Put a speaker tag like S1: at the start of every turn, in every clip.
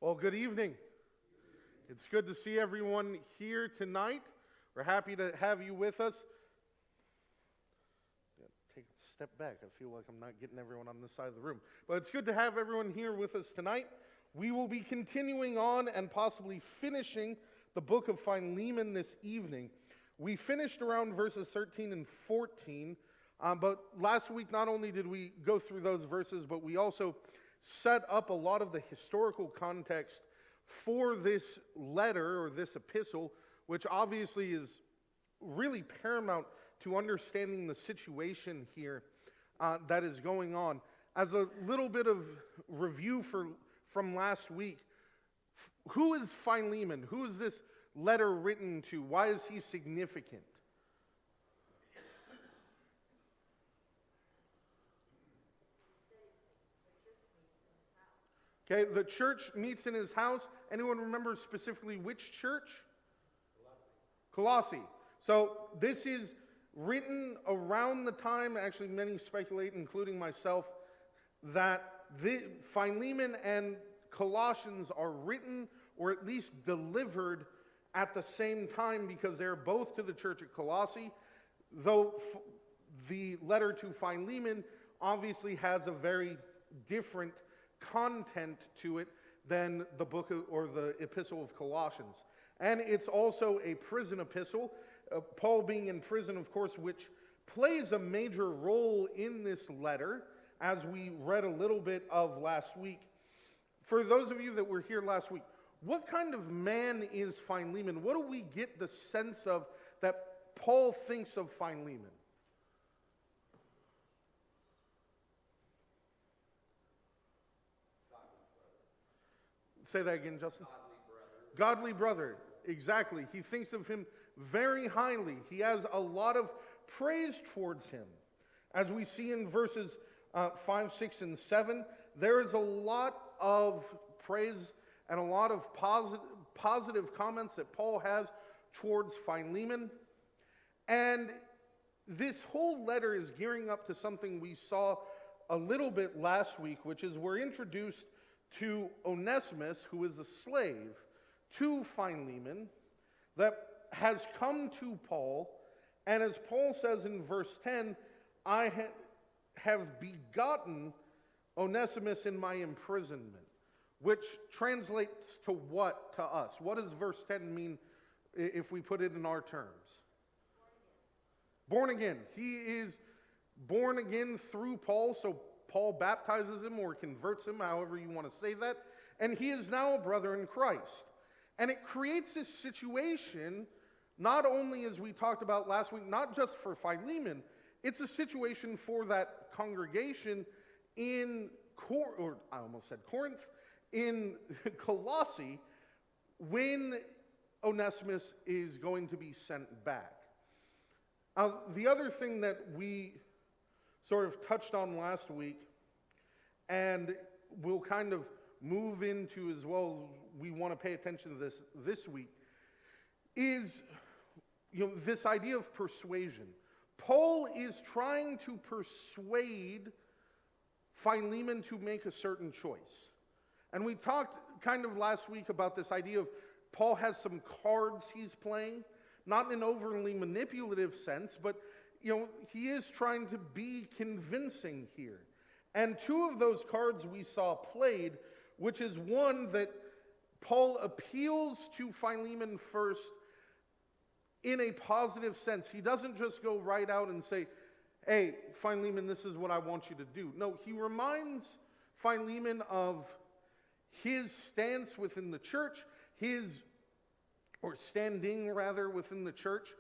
S1: Well, good evening. It's good to see everyone here tonight. We're happy to have you with us. Take a step back. I feel like I'm not getting everyone on this side of the room. But it's good to have everyone here with us tonight. We will be continuing on and possibly finishing the book of Philemon this evening. We finished around verses 13 and 14. But last week, not only did we go through those verses, but we also set up a lot of the historical context for this letter or this epistle, which obviously is really paramount to understanding the situation here that is going on. As a little bit of review from last week, who is Philemon? Who is this letter written to? Why is he significant? Okay, the church meets in his house. Anyone remember specifically which church? Colossae. So this is written around the time, actually many speculate, including myself, that Philemon and Colossians are written or at least delivered at the same time because they're both to the church at Colossae, though the letter to Philemon obviously has a very different content to it than the book or the epistle of Colossians. And it's also a prison epistle, Paul being in prison, of course, which plays a major role in this letter, as we read a little bit of last week. For those of you that were here last week, what kind of man is Philemon? What do we get the sense of that Paul thinks of Philemon? Say that again, Justin. Godly brother. Exactly. He thinks of him very highly. He has a lot of praise towards him. As we see in verses 5, 6, and 7, there is a lot of praise and a lot of positive comments that Paul has towards Philemon. And this whole letter is gearing up to something we saw a little bit last week, which is we're introduced to Onesimus, who is a slave to Philemon, that has come to Paul. And as Paul says in verse 10, I have begotten Onesimus in my imprisonment, which translates to what to us? What does verse 10 mean if we put it in our terms? Born again. He is born again through Paul, so Paul baptizes him or converts him, however you want to say that, and he is now a brother in Christ. And it creates this situation, not only as we talked about last week, not just for Philemon, it's a situation for that congregation in Corinth, in Colossae, when Onesimus is going to be sent back. The other thing that we sort of touched on last week, and we'll kind of move into as well, we want to pay attention to this week, is this idea of persuasion. Paul is trying to persuade Philemon to make a certain choice. And we talked kind of last week about this idea of Paul has some cards he's playing, not in an overly manipulative sense, but he is trying to be convincing here. And two of those cards we saw played, which is one that Paul appeals to Philemon first in a positive sense. He doesn't just go right out and say, hey, Philemon, this is what I want you to do. No, he reminds Philemon of his stance within the church, standing rather within the church,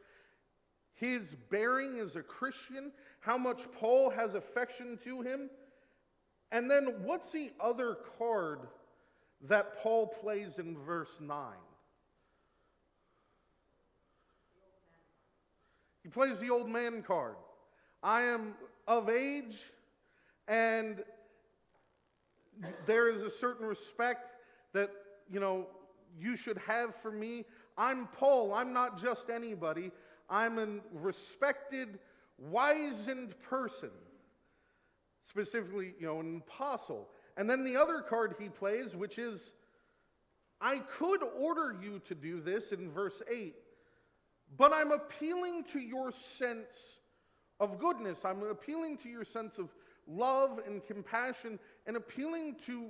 S1: his bearing as a Christian, how much Paul has affection to him. And then what's the other card that Paul plays in verse 9? He plays the old man card. I am of age, and there is a certain respect that, you should have for me. I'm Paul. I'm not just anybody. I'm a respected, wizened person. Specifically, an apostle. And then the other card he plays, which is I could order you to do this in verse 8, but I'm appealing to your sense of goodness. I'm appealing to your sense of love and compassion and appealing to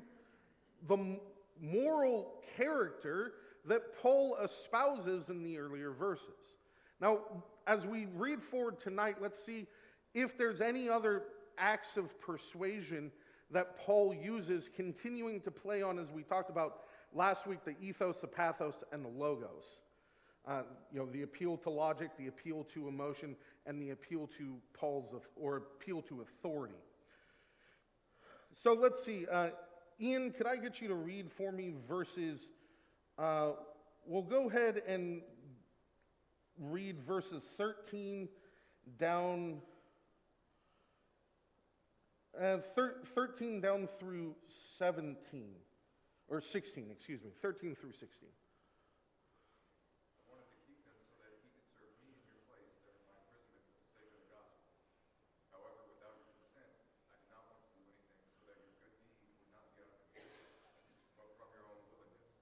S1: the moral character that Paul espouses in the earlier verses. Now, as we read forward tonight, let's see if there's any other acts of persuasion that Paul uses, continuing to play on, as we talked about last week, the ethos, the pathos, and the logos. The appeal to logic, the appeal to emotion, and the appeal to appeal to authority. So let's see. Ian, could I get you to read for me verses? We'll go ahead and read verses 13 down 13 down through 17, or 16, excuse me, 13 through 16.
S2: I wanted to keep him so that he could serve me in your place there in my imprisonment for the sake of the gospel. However, without your consent, I did not want to do anything so that your good deed would not be out of me, but from your own willingness.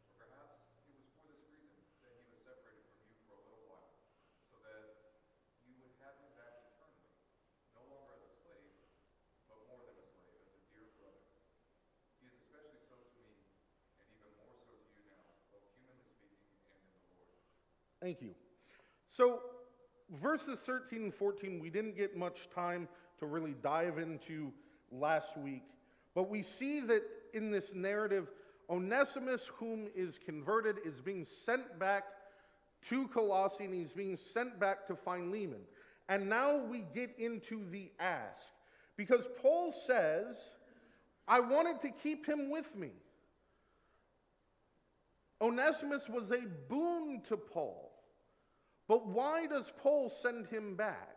S2: Or perhaps it was for this reason that he was separated from you for a little while, so that you would have him back eternally, no longer as a slave, but more than a slave, as a dear brother. He is especially so to me, and even more so to you now, both humanly speaking and in the Lord.
S1: Thank you. So, verses 13 and 14, we didn't get much time to really dive into last week, but we see that in this narrative, Onesimus, whom is converted, is being sent back to Colossae, and he's being sent back to Philemon. And now we get into the ask. Because Paul says, I wanted to keep him with me. Onesimus was a boon to Paul. But why does Paul send him back?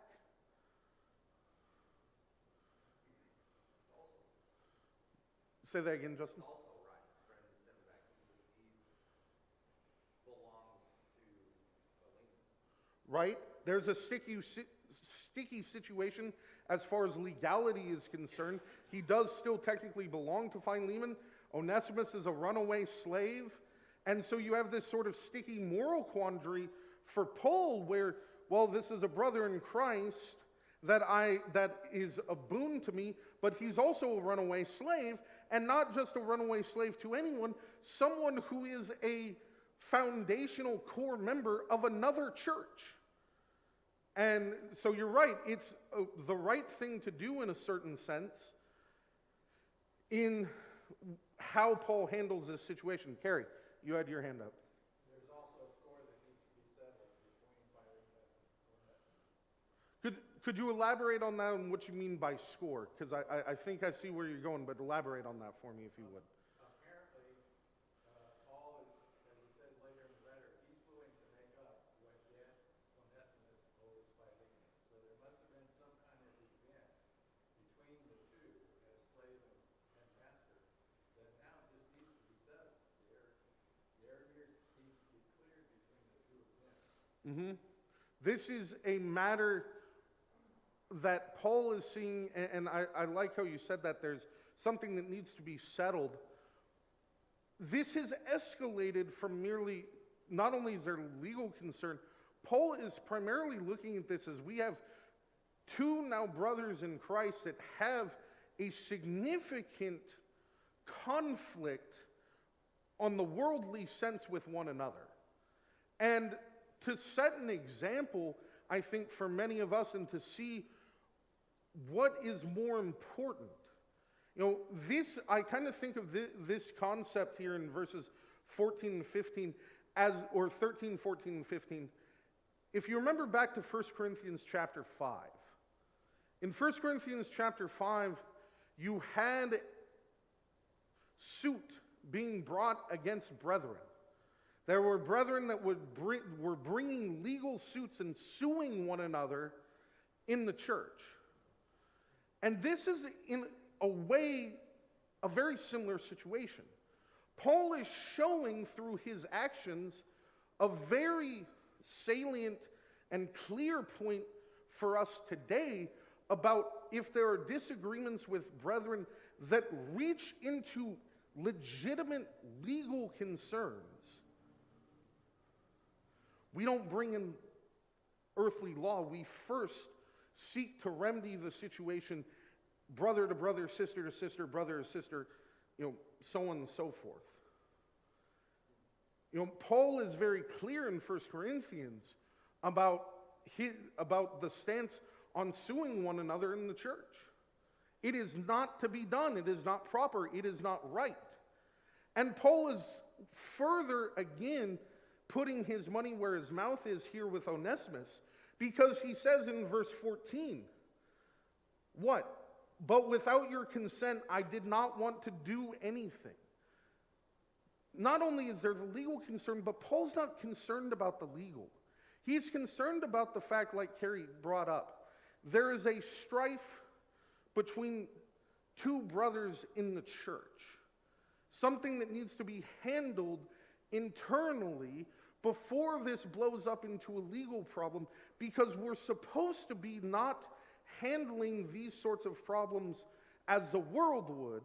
S1: Say that again, Justin.
S3: It's also right for him to send him back because he belongs to Philemon.
S1: Right? There's a sticky situation as far as legality is concerned. He does still technically belong to Philemon. Onesimus is a runaway slave. And so you have this sort of sticky moral quandary for Paul where, well, this is a brother in Christ that is a boon to me, but he's also a runaway slave, and not just a runaway slave to anyone, someone who is a foundational core member of another church. And so you're right, it's the right thing to do in a certain sense in how Paul handles this situation. Carrie, you had your hand up.
S4: There's also a score that needs to be settled between Philemon and Onesimus.
S1: Could you elaborate on that and what you mean by score? Because I think I see where you're going, but elaborate on that for me if you would.
S4: Apparently, Paul is, as he said later in the letter, he's willing to make up what debt Onesimus owes Philemon. So there must have been some kind of event between the two as slave and master that now just needs to be settled. The areas needs to be cleared between the two of them.
S1: Mm-hmm. This is a matter that Paul is seeing, and I like how you said that there's something that needs to be settled. This has escalated from merely, not only is there legal concern, Paul is primarily looking at this as we have two now brothers in Christ that have a significant conflict on the worldly sense with one another. And to set an example, I think, for many of us, and to see what is more important. I kind of think of this concept here in verses 14 and 15 or 13, 14, and 15. If you remember back to 1 Corinthians chapter 5. In 1 Corinthians chapter 5, you had suit being brought against brethren. There were brethren that were bringing legal suits and suing one another in the church. And this is, in a way, a very similar situation. Paul is showing through his actions a very salient and clear point for us today about if there are disagreements with brethren that reach into legitimate legal concerns, we don't bring in earthly law. We first seek to remedy the situation, brother to brother, sister to sister, brother to sister, so on and so forth. Paul is very clear in 1 Corinthians about the stance on suing one another in the church. It is not to be done. It is not proper. It is not right. And Paul is further, again, putting his money where his mouth is here with Onesimus, because he says in verse 14, what? But without your consent, I did not want to do anything. Not only is there the legal concern, but Paul's not concerned about the legal. He's concerned about the fact, like Carrie brought up, there is a strife between two brothers in the church. Something that needs to be handled internally before this blows up into a legal problem, because we're supposed to be not handling these sorts of problems as the world would,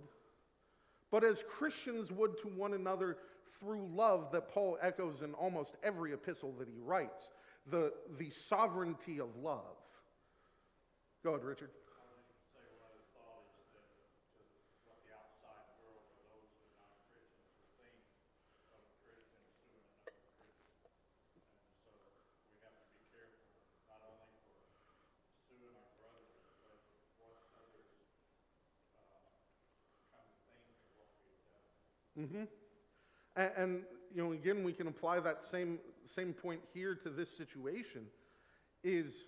S1: but as Christians would to one another through love that Paul echoes in almost every epistle that he writes, the sovereignty of love. Go ahead, Richard.
S5: I was just going to say one other thought is that to what the outside world or those who are not Christians will think of a Christian suing another Christian. And so we have to be careful not only for suing our brothers, but what others come to think of what we've done.
S1: Mm-hmm. And again, we can apply that same point here to this situation. Is,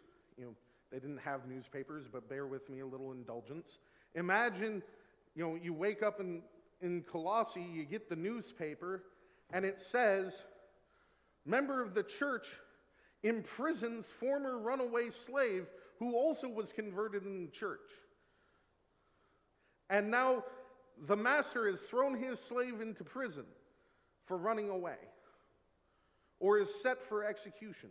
S1: they didn't have newspapers, but bear with me, a little indulgence. Imagine, you wake up in Colossae, you get the newspaper, and it says, member of the church imprisons former runaway slave who also was converted in the church. And now the master has thrown his slave into prison for running away, or is set for execution.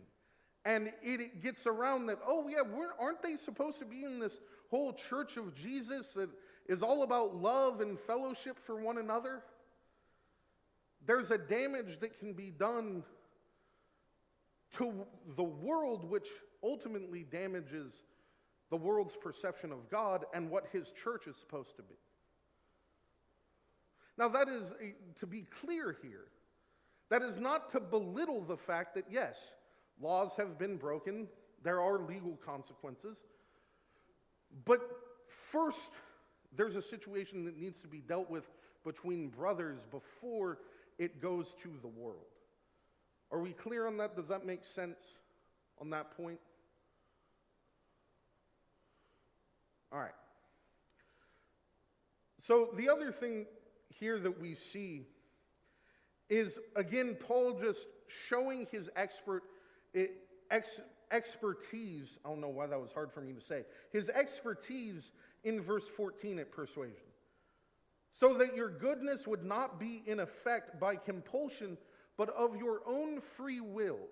S1: And it gets around that, aren't they supposed to be in this whole church of Jesus that is all about love and fellowship for one another? There's a damage that can be done to the world, which ultimately damages the world's perception of God and what his church is supposed to be. Now that is, to be clear here, that is not to belittle the fact that, yes, laws have been broken, there are legal consequences, but first, there's a situation that needs to be dealt with between brothers before it goes to the world. Are we clear on that? Does that make sense on that point? All right. So the other thing here that we see is, again, Paul just showing his expertise. I don't know why that was hard for me to say. His expertise in verse 14 at persuasion. So that your goodness would not be in effect by compulsion, but of your own free will.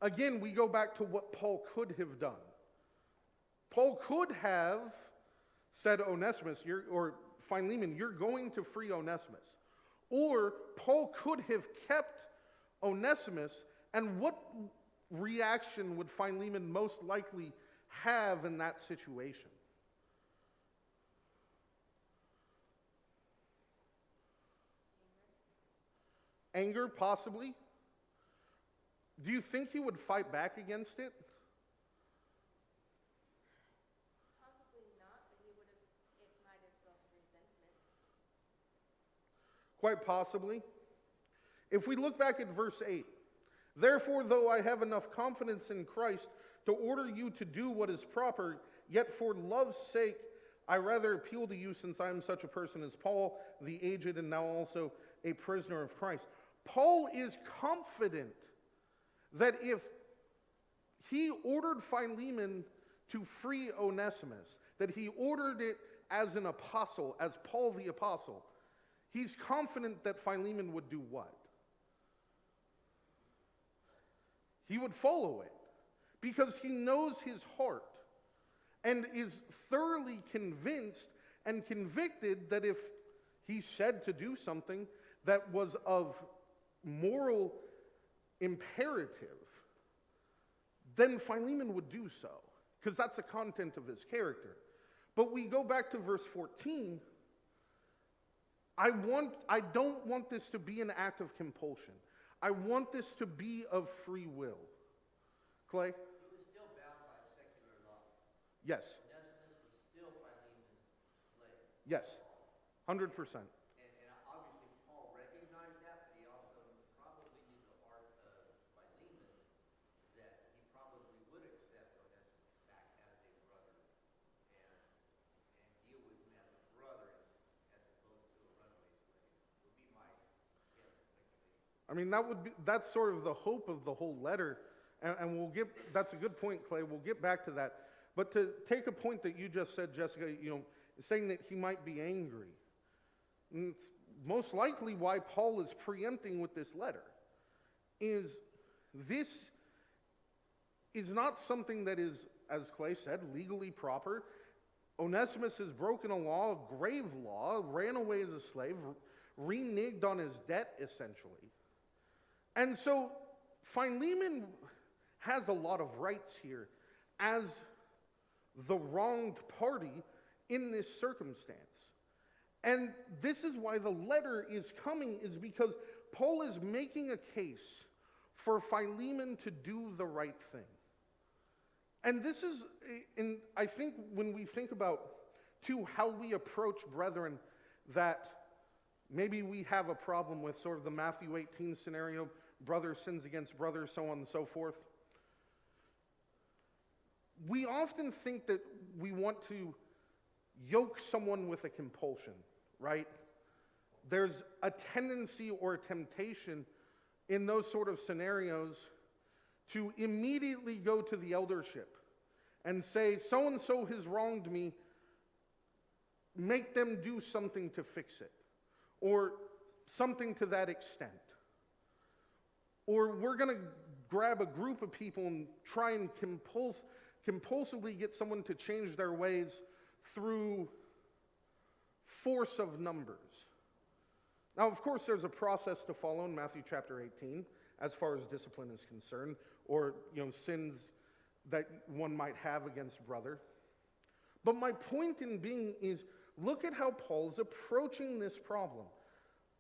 S1: Again, we go back to what Paul could have done. Paul could have said, Onesimus, or Philemon, you're going to free Onesimus. Or Paul could have kept Onesimus, and what reaction would Philemon most likely have in that situation? Anger, possibly. Do you think he would fight back against it?
S6: Possibly not, but it might have felt resentment.
S1: Quite possibly. If we look back at verse 8, therefore, though I have enough confidence in Christ to order you to do what is proper, yet for love's sake I rather appeal to you, since I am such a person as Paul, the aged and now also a prisoner of Christ. Paul is confident that if he ordered Philemon to free Onesimus, that he ordered it as an apostle, as Paul the apostle, he's confident that Philemon would do what? He would follow it, because he knows his heart and is thoroughly convinced and convicted that if he said to do something that was of moral imperative, then Philemon would do so, because that's the content of his character. But we go back to verse 14. I don't want this to be an act of compulsion. I want this to be of free will. Clay?
S3: He was still bound by secular law.
S1: Yes.
S3: Onesimus was still Philemon's slave.
S1: Yes. 100%.
S3: And obviously Paul recognized that, but he also probably knew the heart of Philemon, that he probably would accept Onesimus back as a brother and deal with him as a brother as opposed to a runaway slave. Would be my guess and speculation.
S1: I mean, that's sort of the hope of the whole letter, and that's a good point, Clay. We'll get back to that. But to take a point that you just said, Jessica, saying that he might be angry, and it's most likely why Paul is preempting with this letter, is this is not something that is, as Clay said, legally proper. Onesimus has broken a law, a grave law, ran away as a slave, reneged on his debt, essentially. And so Philemon has a lot of rights here as the wronged party in this circumstance. And this is why the letter is coming, is because Paul is making a case for Philemon to do the right thing. And this is, I think when we think about, too, how we approach brethren, that maybe we have a problem with sort of the Matthew 18 scenario, brother sins against brother, so on and so forth. We often think that we want to yoke someone with a compulsion, right? There's a tendency or a temptation in those sort of scenarios to immediately go to the eldership and say, so-and-so has wronged me, make them do something to fix it, or something to that extent. Or we're going to grab a group of people and try and compulsively get someone to change their ways through force of numbers. Now, of course, there's a process to follow in Matthew chapter 18 as far as discipline is concerned, or sins that one might have against brother. But my point in being is, look at how Paul's approaching this problem.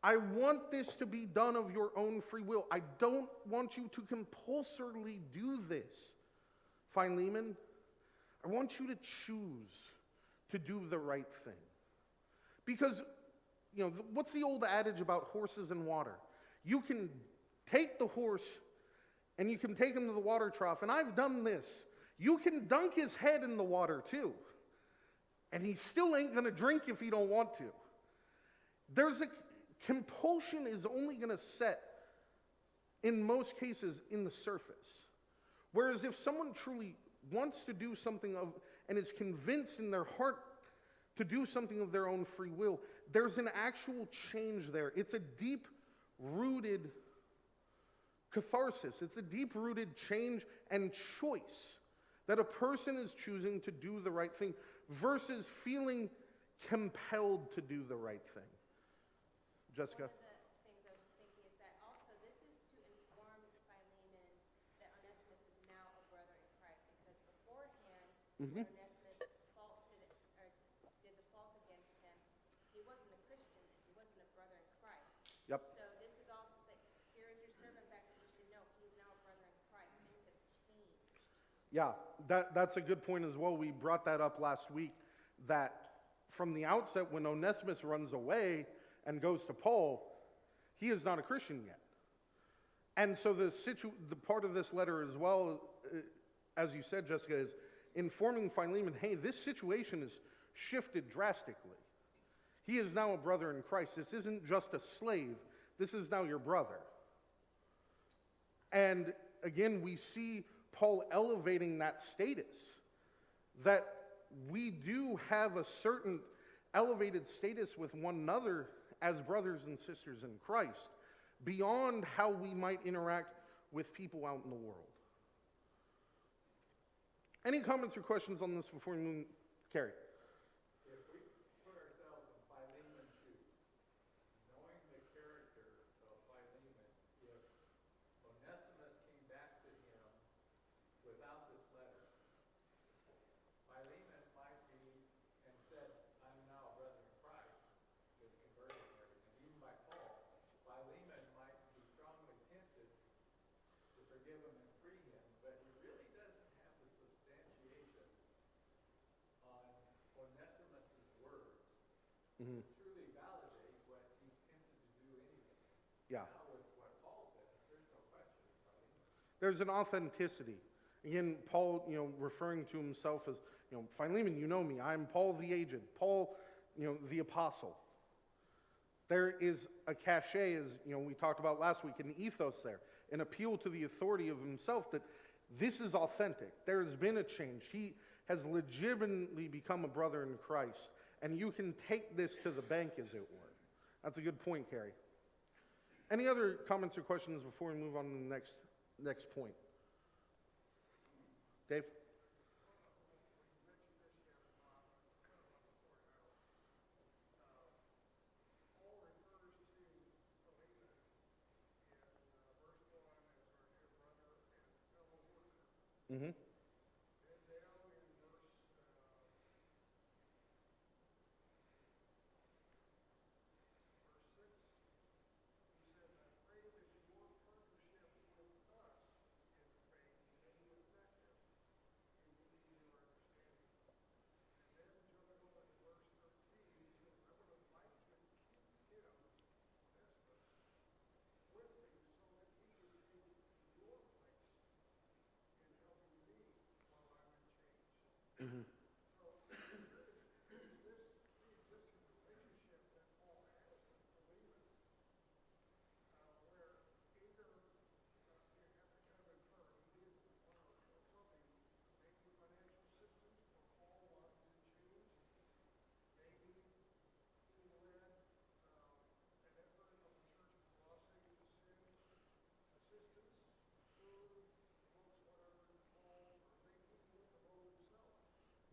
S1: I want this to be done of your own free will. I don't want you to compulsorily do this, Philemon. I want you to choose to do the right thing. Because, what's the old adage about horses and water? You can take the horse and you can take him to the water trough, and I've done this. You can dunk his head in the water too, and he still ain't going to drink if he don't want to. There's a compulsion is only going to set, in most cases, in the surface. Whereas if someone truly wants to do something and is convinced in their heart to do something of their own free will, there's an actual change there. It's a deep-rooted catharsis. It's a deep-rooted change and choice that a person is choosing to do the right thing versus feeling compelled to do the right thing. Jessica?
S6: One of the things I was just thinking is that also this is to inform Philemon that Onesimus is now a brother in Christ, because beforehand, when Onesimus faulted or did the fault against him, he wasn't a Christian, he wasn't a brother in Christ.
S1: Yep.
S6: So this is also saying, here is your servant back, that you should know he's now a brother in Christ. Things have changed.
S1: Yeah, that's a good point as well. We brought that up last week, that from the outset, when Onesimus runs away and goes to Paul, he is not a Christian yet. And so the part of this letter as well, as you said, Jessica, is informing Philemon, hey, this situation has shifted drastically. He is now a brother in Christ. This isn't just a slave. This is now your brother. And again, we see Paul elevating that status, that we do have a certain elevated status with one another as brothers and sisters in Christ, beyond how we might interact with people out in the world. Any comments or questions on this before we move? Carrie?
S4: If we put forgive him and free him, but he really doesn't have the substantiation on Onesimus's words
S1: Mhm.
S4: to truly validate what he's tempted to do anyway.
S1: Yeah.
S4: Now with what Paul says, there's no question it's Philemon.
S1: There's an authenticity. Again, Paul, referring to himself as, Philemon, you know me. I'm Paul the aged. Paul, the apostle. There is a cachet, as we talked about last week, an ethos there, an appeal to the authority of himself that this is authentic. There has been a change. He has legitimately become a brother in Christ, and you can take this to the bank, as it were. That's a good point, Carrie. Any other comments or questions before we move on to the next point? Dave? Mm-hmm. Mm-hmm.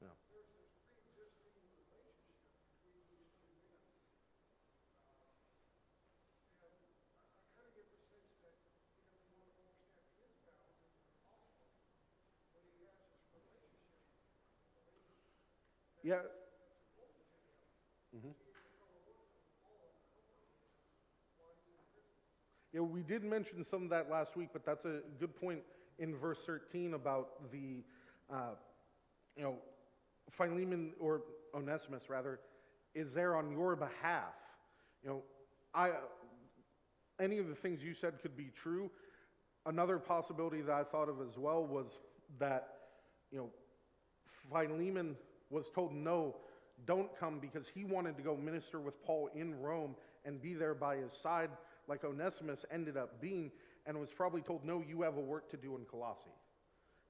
S1: Yeah. Yeah. Mm-hmm. Yeah, we did mention some of that last week, but that's a good point in verse 13 about the, you know, Philemon, or Onesimus rather, is there on your behalf. You know, any of the things you said could be true. Another possibility that I thought of as well was that, Philemon was told, no, don't come, because he wanted to go minister with Paul in Rome and be there by his side, like Onesimus ended up being, and was probably told, no, you have a work to do in Colossae.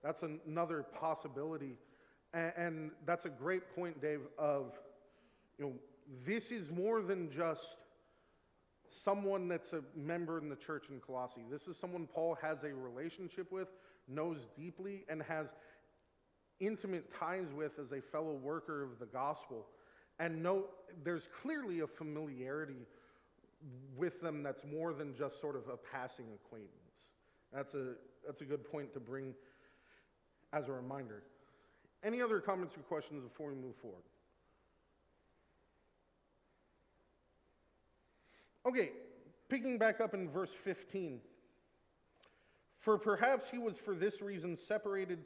S1: That's another possibility. And that's a great point, Dave, of, this is more than just someone that's a member in the church in Colossae. This is someone Paul has a relationship with, knows deeply, and has intimate ties with as a fellow worker of the gospel. And note, there's clearly a familiarity with them that's more than just sort of a passing acquaintance. That's a good point to bring as a reminder. Any other comments or questions before we move forward? Okay, picking back up in verse 15. For perhaps he was for this reason separated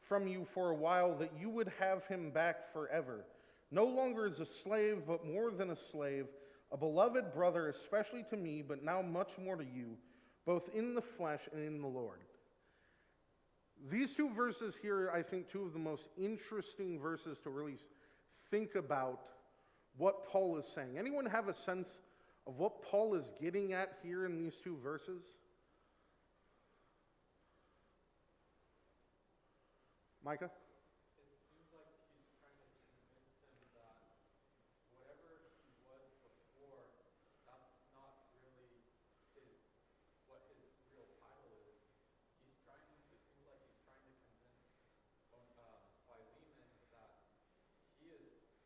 S1: from you for a while, that you would have him back forever, no longer as a slave, but more than a slave, a beloved brother, especially to me, but now much more to you, both in the flesh and in the Lord. These two verses here, I think, two of the most interesting verses to really think about what Paul is saying. Anyone have a sense of what Paul is getting at here in these two verses? Micah?
S7: It seems like he's trying to convince him that whatever he was before, that's not really what his real title is. It seems like he's trying to convince Philemon that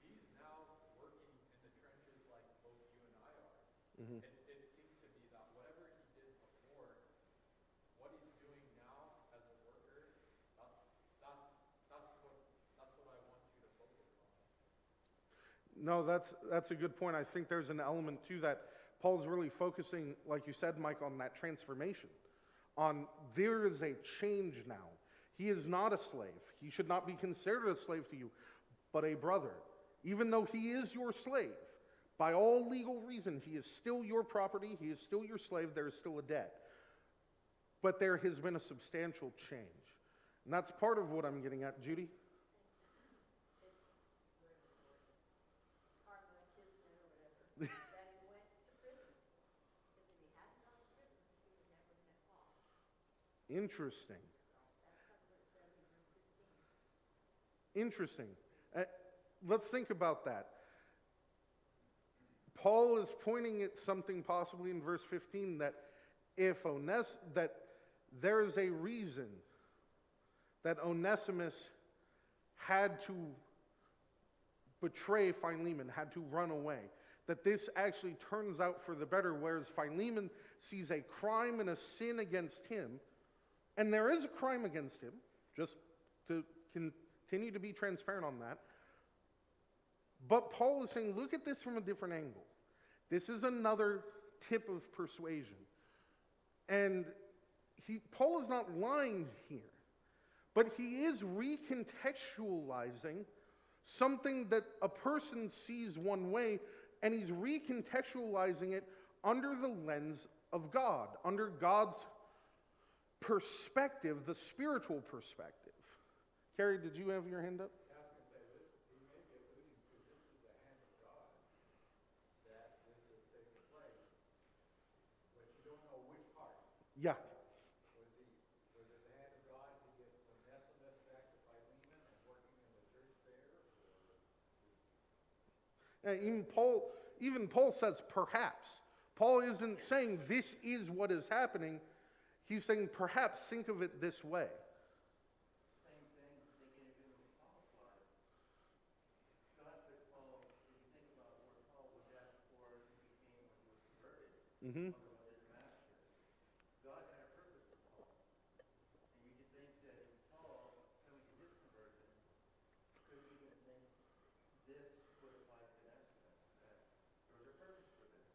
S7: he's now working in the trenches like both you and I are.
S1: Mm-hmm.
S7: It seems to be that whatever he did before, what he's doing now as a worker, that's what I want you to focus on.
S1: No, that's a good point. I think there's an element to that. Paul's really focusing, like you said, Mike, on that transformation, on there is a change now. He is not a slave. He should not be considered a slave to you, but a brother. Even though he is your slave, by all legal reason, he is still your property, he is still your slave, there is still a debt. But there has been a substantial change. And that's part of what I'm getting at. Judy? Interesting. Interesting. Let's think about that. Paul is pointing at something possibly in verse 15 that that there is a reason that Onesimus had to betray Philemon, had to run away. That this actually turns out for the better, whereas Philemon sees a crime and a sin against him, and there is a crime against him, just to continue to be transparent on that. But Paul is saying, look at this from a different angle. This is another tip of persuasion. And Paul is not lying here, but he is recontextualizing something that a person sees one way, and he's recontextualizing it under the lens of God, under God's perspective, the spiritual perspective. Carrie, did you have your hand up?
S4: I was going to say, this, he may be alluding to this is the hand of God that this is taking place, but you don't know which part.
S1: Yeah.
S4: Was it the hand of God to get Onesimus back to Philemon and working in the church there?
S1: Even Paul says perhaps. Paul isn't saying this is what is happening. He's saying perhaps think of it this way.
S3: Same thing, thinking of it with Paul's life. God put Paul, if you think about where Paul was at before he became, when he was converted,
S1: Mm-hmm.
S3: on the way to Damascus, God had a purpose for Paul. And you could think that if Paul, coming to his conversion, could even think this would apply to Onesimus, that there was a purpose for this.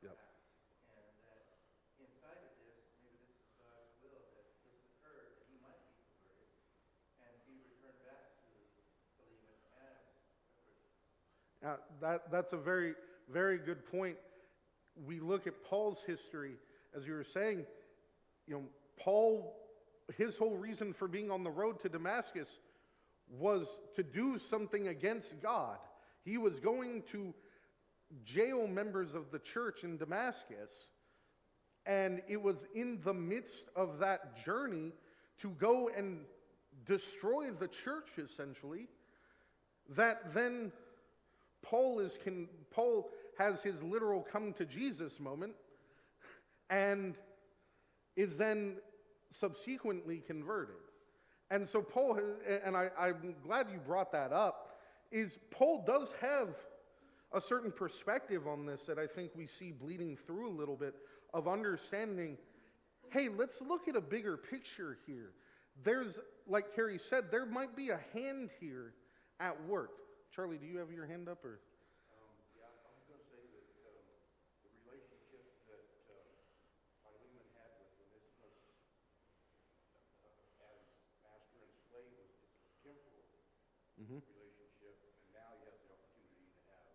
S1: Yep.
S3: And that inside of this, maybe this is God's will that this occurred, that he might be converted, and be returned back to Philemon as a Christian.
S1: That's a very, very good point. We look at Paul's history, as you were saying, Paul, his whole reason for being on the road to Damascus was to do something against God. He was going to jail members of the church in Damascus, and it was in the midst of that journey to go and destroy the church, essentially, that then Paul has his literal come to Jesus moment and is then subsequently converted. And so Paul, and I'm glad you brought that up, is Paul does have a certain perspective on this that I think we see bleeding through a little bit of understanding, hey, let's look at a bigger picture here. There's, like Carrie said, there might be a hand here at work. Charlie, do you have your hand up? Or?
S5: Yeah, I was going to say that the relationship that Philemon had with Onesimus as master and slave was a temporal
S1: Mm-hmm.
S5: relationship, and now he has the opportunity to have an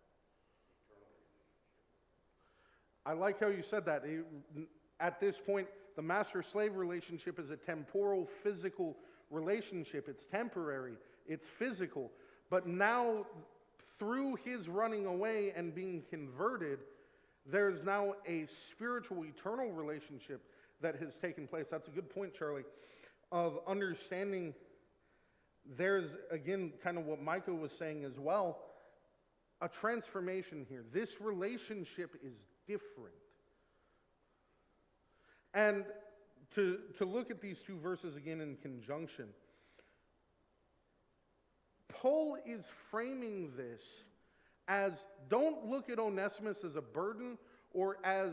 S5: eternal relationship.
S1: I like how you said that. At this point, the master-slave relationship is a temporal, physical relationship. It's temporary. It's physical. But now, through his running away and being converted, there's now a spiritual, eternal relationship that has taken place. That's a good point, Charlie, of understanding. There's, again, kind of what Micah was saying as well, a transformation here. This relationship is different. And to look at these two verses again in conjunction, Paul is framing this as, don't look at Onesimus as a burden or as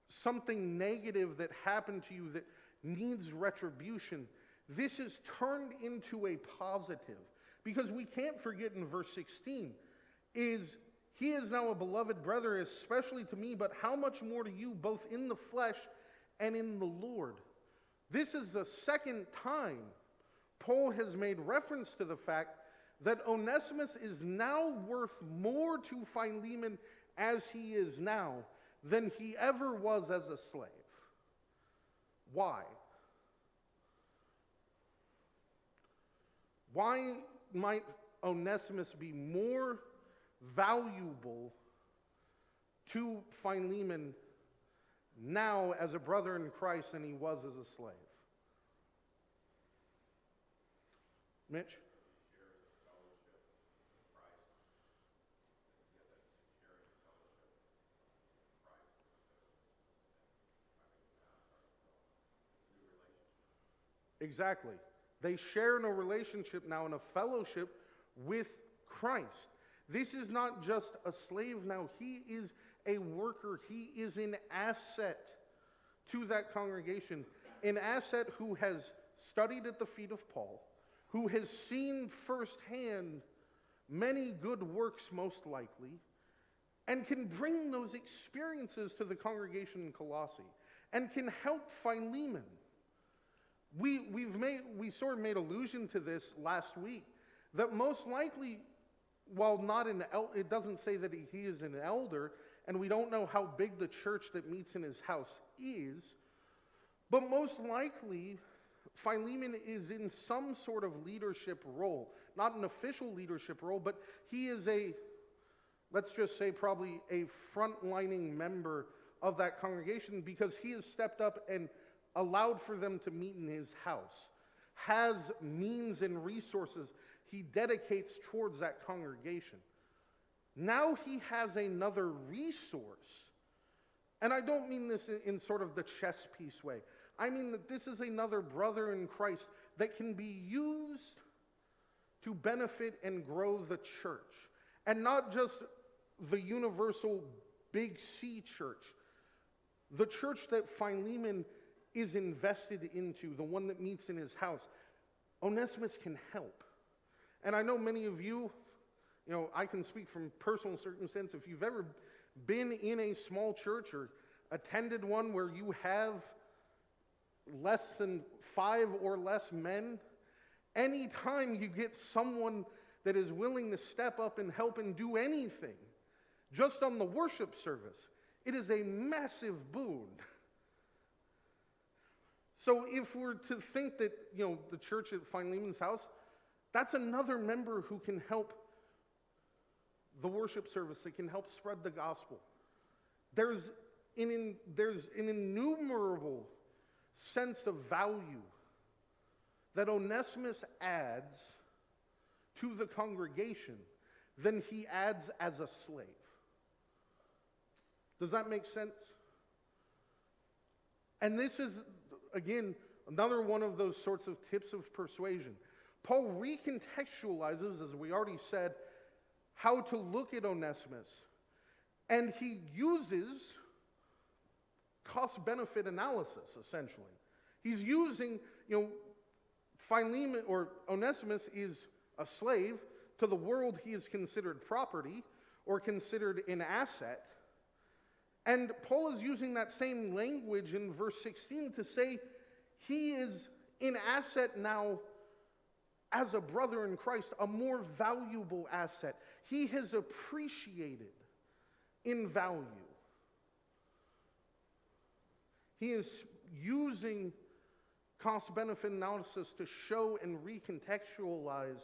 S1: something negative that happened to you that needs retribution. This is turned into a positive. Because we can't forget in verse 16, is he is now a beloved brother, especially to me, but how much more to you, both in the flesh and in the Lord. This is the second time Paul has made reference to the fact that Onesimus is now worth more to Philemon as he is now than he ever was as a slave. Why? Why might Onesimus be more valuable to Philemon now as a brother in Christ than he was as a slave? Mitch? Exactly. They share in a relationship now, in a fellowship with Christ. This is not just a slave now. He is a worker. He is an asset to that congregation. An asset who has studied at the feet of Paul, who has seen firsthand many good works most likely, and can bring those experiences to the congregation in Colossae, and can help Philemon. We sort of made allusion to this last week, that most likely, while not it doesn't say that he is an elder, and we don't know how big the church that meets in his house is, but most likely, Philemon is in some sort of leadership role. Not an official leadership role, but he is let's just say probably a frontlining member of that congregation, because he has stepped up and allowed for them to meet in his house, has means and resources he dedicates towards that congregation. Now he has another resource. And I don't mean this in sort of the chess piece way. I mean that this is another brother in Christ that can be used to benefit and grow the church. And not just the universal big C church. The church that Philemon is invested into, the one that meets in his house. Onesimus can help. And I know many of you, I can speak from personal circumstance. If you've ever been in a small church or attended one where you have less than 5 or less men, anytime you get someone that is willing to step up and help and do anything, just on the worship service, it is a massive boon. So if we're to think that, the church at Philemon's house, that's another member who can help the worship service, that can help spread the gospel. There's an innumerable sense of value that Onesimus adds to the congregation than he adds as a slave. Does that make sense? And this is, again, another one of those sorts of tips of persuasion. Paul recontextualizes, as we already said, how to look at Onesimus. And he uses cost-benefit analysis, essentially. He's using, Philemon, or Onesimus is a slave. To the world, he is considered property or considered an asset. And Paul is using that same language in verse 16 to say he is an asset now as a brother in Christ, a more valuable asset. He has appreciated in value. He is using cost-benefit analysis to show and recontextualize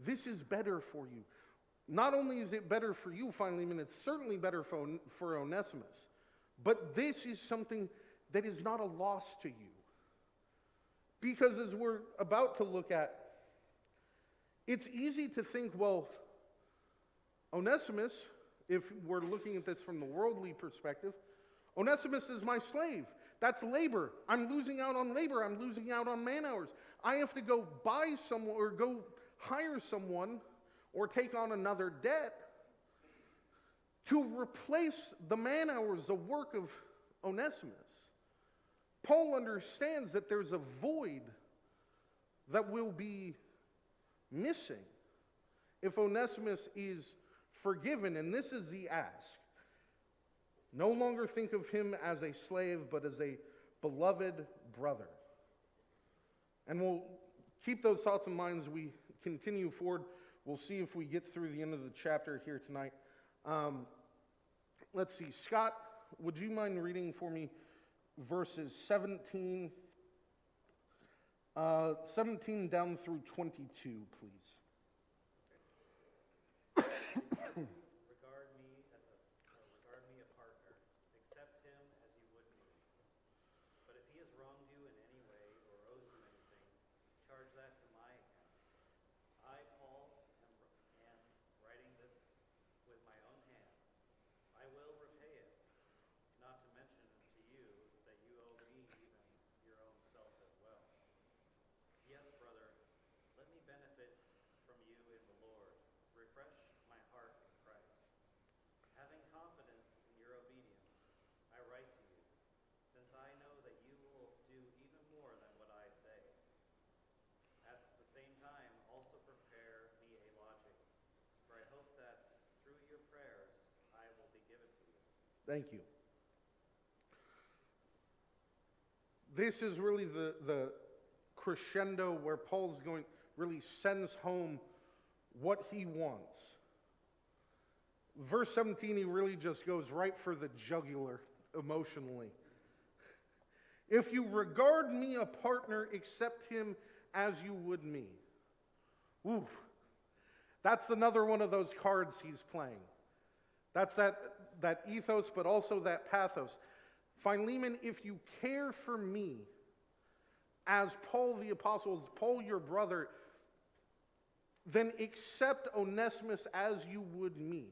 S1: this is better for you. Not only is it better for you, Philemon, it's certainly better for Onesimus. But this is something that is not a loss to you. Because as we're about to look at, it's easy to think, well, Onesimus, if we're looking at this from the worldly perspective, Onesimus is my slave. That's labor. I'm losing out on labor. I'm losing out on man hours. I have to go buy someone or go hire someone or take on another debt to replace the man hours, the work of Onesimus. Paul understands that there's a void that will be missing if Onesimus is forgiven, and this is the ask. No longer think of him as a slave, but as a beloved brother. And we'll keep those thoughts in mind as we continue forward. We'll see if we get through the end of the chapter here tonight. Let's see. Scott, would you mind reading for me verses 17 down through 22, please?
S3: Regard me a partner. Accept him as you would me. But if he has wronged you in any way or owes you anything, charge that to my account. I, Paul, am writing this with my own hand. I will repay it, not to mention to you that you owe me even your own self as well. Yes, brother, let me benefit from you in the Lord. Refresh my heart in Christ. Having confidence in your obedience, I write to you, since I know that you will do even more than what I say. At the same time, also prepare me a lodging, for I hope that through your prayers I will be given to you.
S1: Thank you. This is really the crescendo where Paul's going, really sends home what he wants. Verse 17, he really just goes right for the jugular emotionally. If you regard me a partner, accept him as you would me. Ooh, that's another one of those cards he's playing. That's that ethos, but also that pathos. Philemon, if you care for me, as Paul the apostle, as Paul your brother, then accept Onesimus as you would me.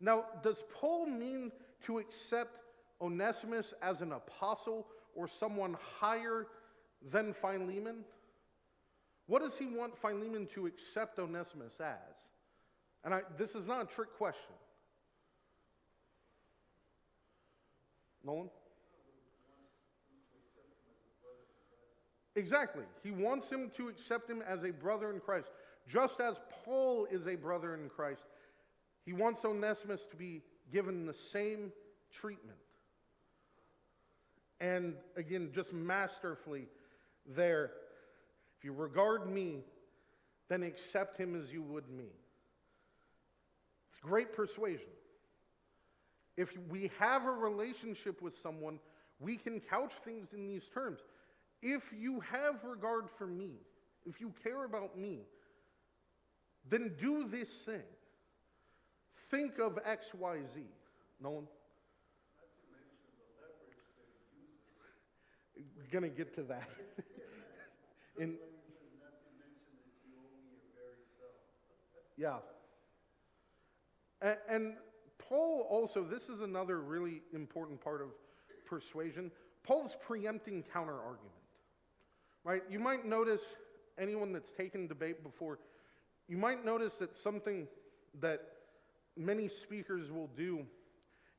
S1: Now, does Paul mean to accept Onesimus as an apostle or someone higher than Philemon? What does he want Philemon to accept Onesimus as? And this is not a trick question. Nolan? Exactly. He wants him to accept him as a brother in Christ. Just as Paul is a brother in Christ, he wants Onesimus to be given the same treatment. And again, just masterfully there, if you regard me, then accept him as you would me. It's great persuasion. If we have a relationship with someone, we can couch things in these terms. If you have regard for me, if you care about me, then do this thing. Think of X, Y, Z. Nolan?
S4: Not to mention the leverage that he uses.
S1: We're going to get to that.
S4: When he says, not to mention that you owe me your very self.
S1: Yeah. And Paul also, this is another really important part of persuasion. Paul's preempting counter-argument. Right? You might notice, anyone that's taken debate before, you might notice that something that many speakers will do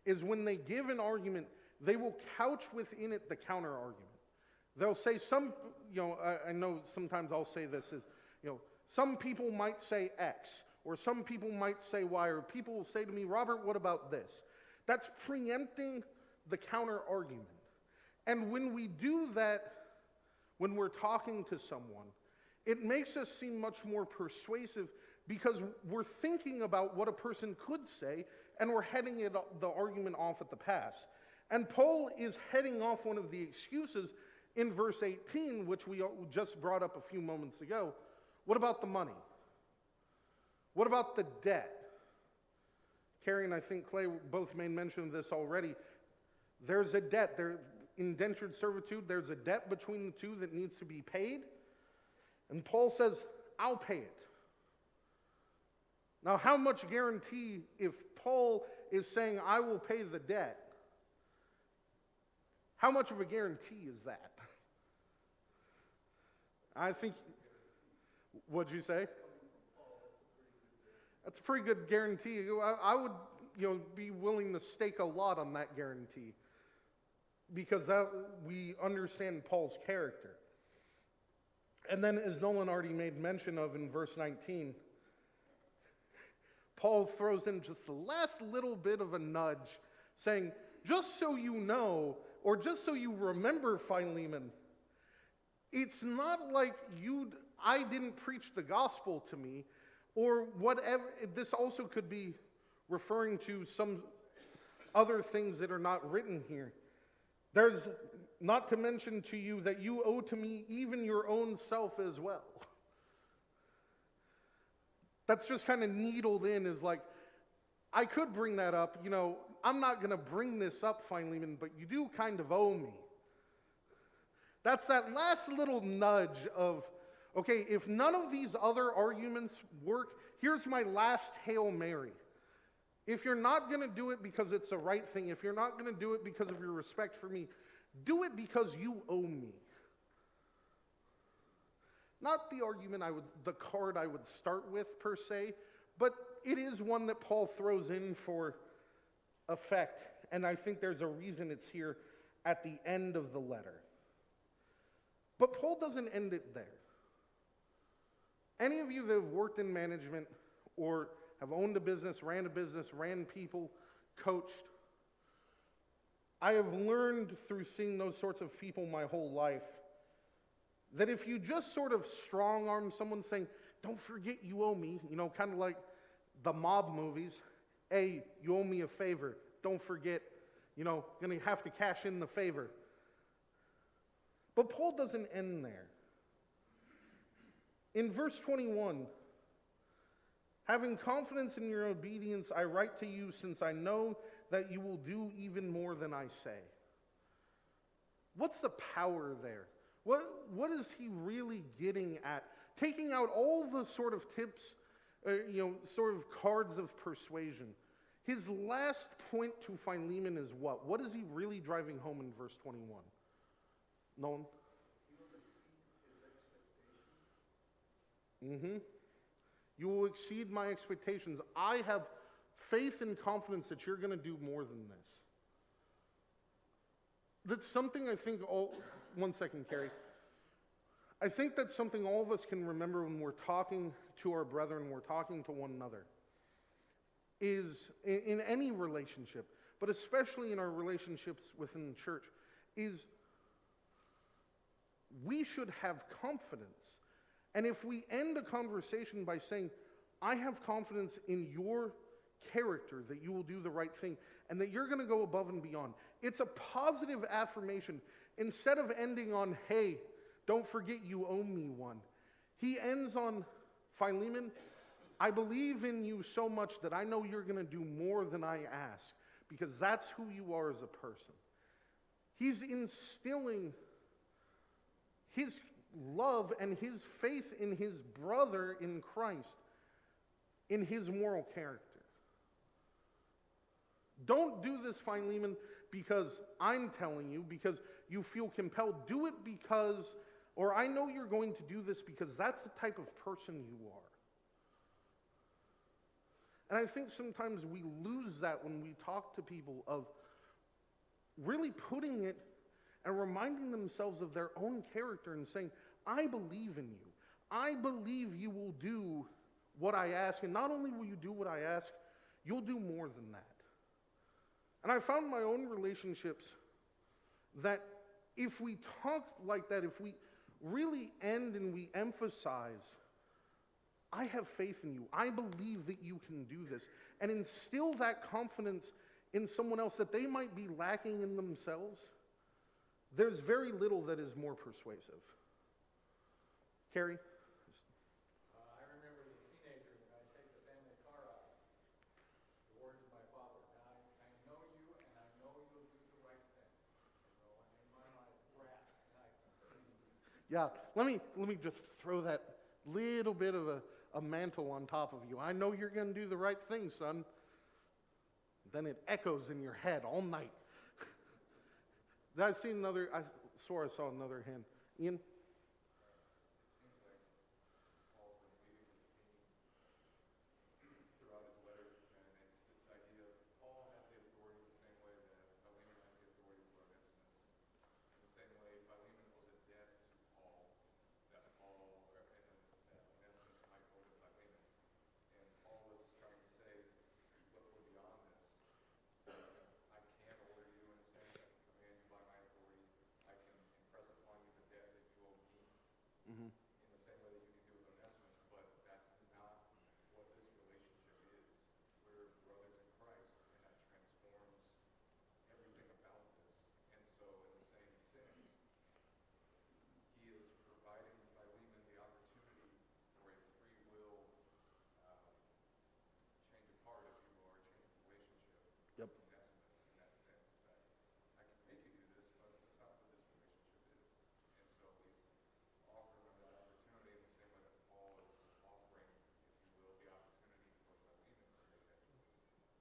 S1: is when they give an argument, they will couch within it the counter-argument. They'll say I know sometimes I'll say this is, some people might say X, or some people might say Y, or people will say to me, Robert, what about this? That's preempting the counter-argument. And when we do that, when we're talking to someone, it makes us seem much more persuasive because we're thinking about what a person could say and we're heading the argument off at the pass. And Paul is heading off one of the excuses in verse 18, which we just brought up a few moments ago. What about the money? What about the debt? Carrie and I think Clay both made mention of this already. There's a debt. Indentured servitude, there's a debt between the two that needs to be paid. And Paul says, I'll pay it. Now, how much guarantee if Paul is saying, I will pay the debt, how much of a guarantee is that? I think, what'd you say? That's a pretty good guarantee. I would be willing to stake a lot on that guarantee. Because we understand Paul's character. And then, as Nolan already made mention of in verse 19, Paul throws in just the last little bit of a nudge, saying, just so you know, or just so you remember Philemon, it's not like I didn't preach the gospel to me, or whatever. This also could be referring to some other things that are not written here. There's not to mention to you that you owe to me even your own self as well. That's just kind of needled in, is like, I could bring that up, I'm not going to bring this up, Philemon, but you do kind of owe me. That's that last little nudge of, okay, if none of these other arguments work, here's my last Hail Mary. If you're not going to do it because it's the right thing, if you're not going to do it because of your respect for me, do it because you owe me. Not the argument the card I would start with per se, but it is one that Paul throws in for effect, and I think there's a reason it's here at the end of the letter. But Paul doesn't end it there. Any of you that have worked in management or have owned a business, ran people, coached, I have learned through seeing those sorts of people my whole life that if you just sort of strong-arm someone saying, don't forget you owe me, kind of like the mob movies, hey, you owe me a favor, don't forget, going to have to cash in the favor. But Paul doesn't end there. In verse 21, having confidence in your obedience, I write to you since I know that you will do even more than I say. What's the power there? What is he really getting at? Taking out all the sort of tips, sort of cards of persuasion. His last point to Philemon is what? What is he really driving home in verse 21? Nolan? You will exceed my expectations. I have faith and confidence that you're going to do more than this. That's something I think one second, Carrie. I think that's something all of us can remember when we're talking to our brethren, we're talking to one another, is in any relationship, but especially in our relationships within the church, is we should have confidence. And if we end a conversation by saying, I have confidence in your character, that you will do the right thing, and that you're going to go above and beyond, it's a positive affirmation. Instead of ending on, hey, don't forget you owe me one. He ends on, Philemon, I believe in you so much that I know you're going to do more than I ask, because that's who you are as a person. He's instilling his love and his faith in his brother in Christ, in his moral character. Don't do this, Philemon, because I'm telling you, because you feel compelled. Do it because, or I know you're going to do this because that's the type of person you are. And I think sometimes we lose that when we talk to people, of really putting it and reminding themselves of their own character and saying, I believe in you. I believe you will do what I ask. And not only will you do what I ask, you'll do more than that. And I found my own relationships that if we talk like that, if we really end and we emphasize, I have faith in you, I believe that you can do this, and instill that confidence in someone else that they might be lacking in themselves, there's very little that is more persuasive. Carrie?
S4: I remember as a teenager when I'd take the family car out, the words of my father, I know you and I know you'll do the right thing. And in my mind, rats, and I
S1: Yeah, let me just throw that little bit of a mantle on top of you. I know you're going to do the right thing, son. Then it echoes in your head all night. I swore I saw another hand. Ian?
S2: Throughout his letter, and it's this idea of Paul has the authority the same way that Philemon has the authority over Onesimus. In the same way, Philemon owes a debt to Paul that Onesimus might owe to Philemon. And Paul is trying to say, look, we're beyond this. I can't order you in a sense, I can command you by my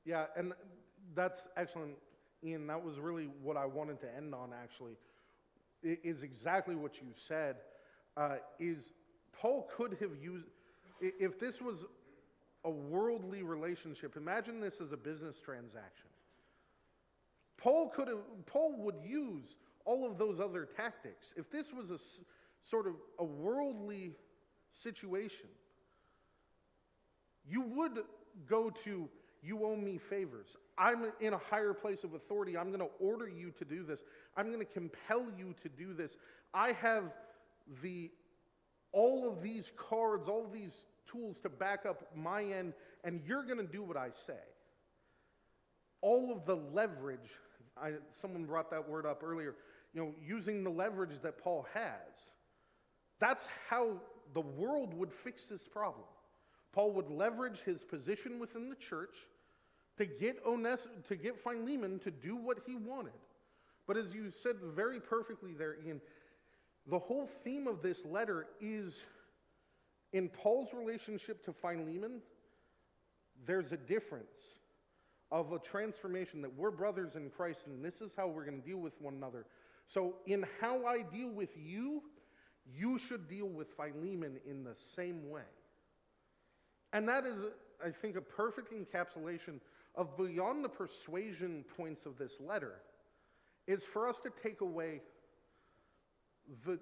S1: Yeah, and that's excellent, Ian. That was really what I wanted to end on, actually, is exactly what you said. Is Paul could have used, if this was a worldly relationship, imagine this as a business transaction. Paul would use all of those other tactics. If this was sort of a worldly situation, you would go to, you owe me favors. I'm in a higher place of authority. I'm going to order you to do this. I'm going to compel you to do this. I have all of these cards, all of these tools to back up my end, and you're going to do what I say. All of the leverage, someone brought that word up earlier, using the leverage that Paul has. That's how the world would fix this problem. Paul would leverage his position within the church to get Philemon to do what he wanted. But as you said very perfectly there, Ian, the whole theme of this letter is, in Paul's relationship to Philemon, there's a difference of a transformation, that we're brothers in Christ, and this is how we're going to deal with one another. So in how I deal with you, you should deal with Philemon in the same way. And that is, I think, a perfect encapsulation of, beyond the persuasion points of this letter, is for us to take away the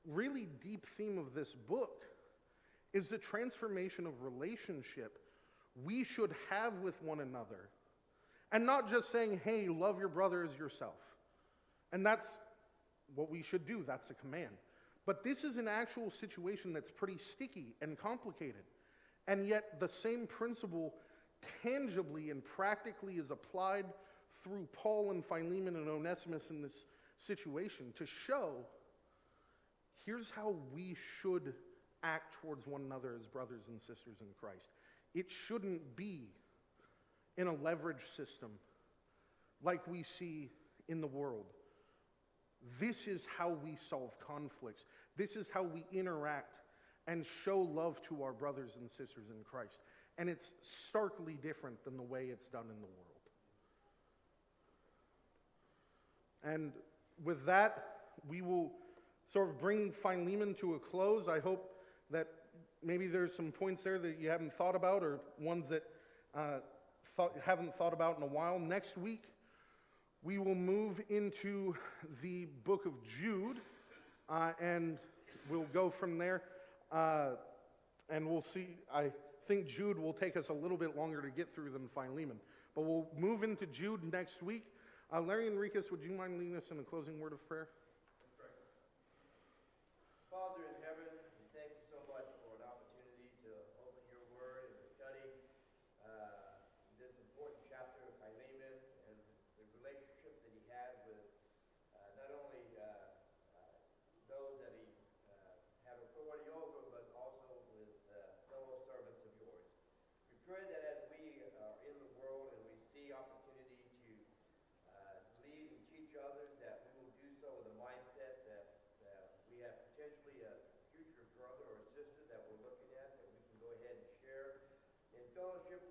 S1: really deep theme of this book, is the transformation of relationship we should have with one another. And not just saying, hey, love your brother as yourself. And that's what we should do. That's a command. But this is an actual situation that's pretty sticky and complicated. And yet the same principle tangibly and practically is applied through Paul and Philemon and Onesimus in this situation to show, here's how we should act towards one another as brothers and sisters in Christ. It shouldn't be in a leverage system like we see in the world. This is how we solve conflicts. This is how we interact and show love to our brothers and sisters in Christ. And it's starkly different than the way it's done in the world. And with that, we will sort of bring Philemon to a close. I hope that maybe there's some points there that you haven't thought about, or ones that haven't thought about in a while. Next week, we will move into the book of Jude, and we'll go from there. And we'll see. I think Jude will take us a little bit longer to get through than Philemon. But we'll move into Jude next week. Larry Enriquez, would you mind leading us in a closing word of prayer?
S3: Father in heaven, we thank you so much for an opportunity to open your word and to study this important chapter of Philemon and the relationship that he had with not only those that he had authority over, but also with fellow servants of yours. We pray that as we are in the world and we see opportunity to lead and teach others, that we will do so with a mindset that we have potentially a future brother or sister that we're looking at, that we can go ahead and share in fellowship